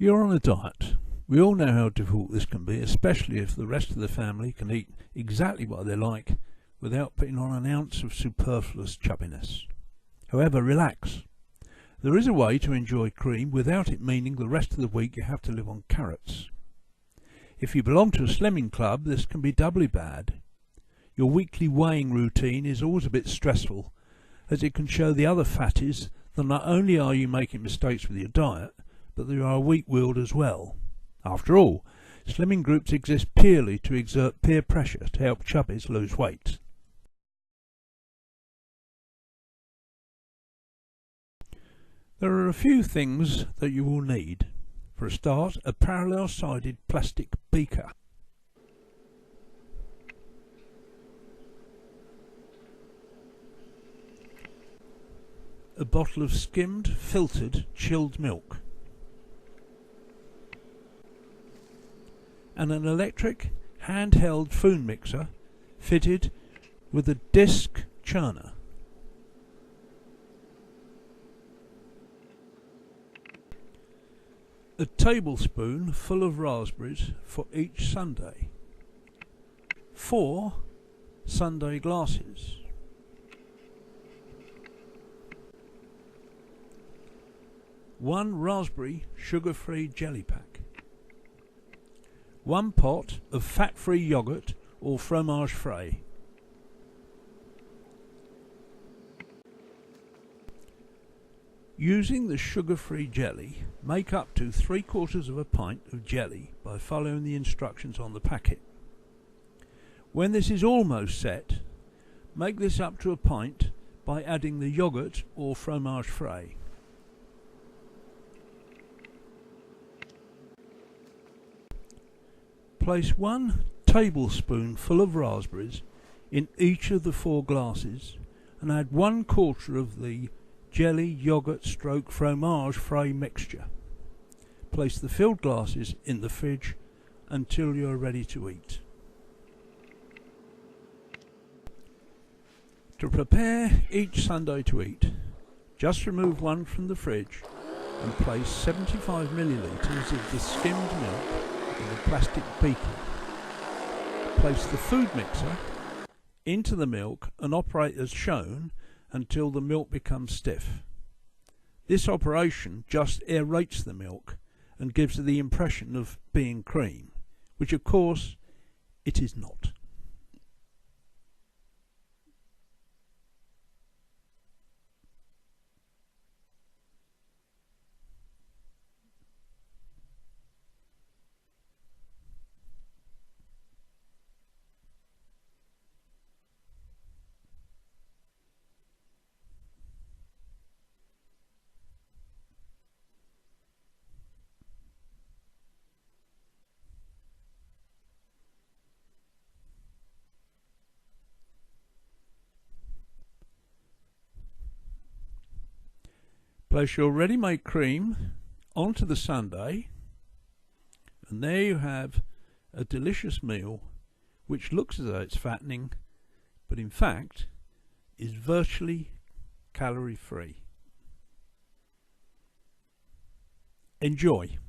You're on a diet. We all know how difficult this can be, especially if the rest of the family can eat exactly what they like without putting on an ounce of superfluous chubbiness. However, relax. There is a way to enjoy cream without it meaning the rest of the week you have to live on carrots. If you belong to a slimming club, this can be doubly bad. Your weekly weighing routine is always a bit stressful, as it can show the other fatties that not only are you making mistakes with your diet, but that you are weak-willed as well. After all, slimming groups exist purely to exert peer pressure to help chubbies lose weight. There are a few things that you will need. For a start, a parallel-sided plastic beaker. A bottle of skimmed, filtered, chilled milk. And an electric, handheld food mixer fitted with a disc churner. A tablespoon full of raspberries for each sundae. 4 sundae glasses. One raspberry sugar-free jelly pack. 1 pot of fat-free yogurt or fromage frais. Using the sugar-free jelly, make up to 3/4 of a pint of jelly by following the instructions on the packet. When this is almost set, make this up to a pint by adding the yogurt or fromage frais. Place 1 tablespoonful of raspberries in each of the 4 glasses and add 1/4 of the jelly, yogurt / fromage frais mixture. Place the filled glasses in the fridge until you are ready to eat. To prepare each sundae to eat, just remove one from the fridge and place 75 millilitres of the skimmed milk in the plastic beaker. Place the food mixer into the milk and operate as shown until the milk becomes stiff. This operation just aerates the milk and gives it the impression of being cream, which of course it is not. Place your ready-made cream onto the sundae, and there you have a delicious meal which looks as though it's fattening, but in fact is virtually calorie-free. Enjoy.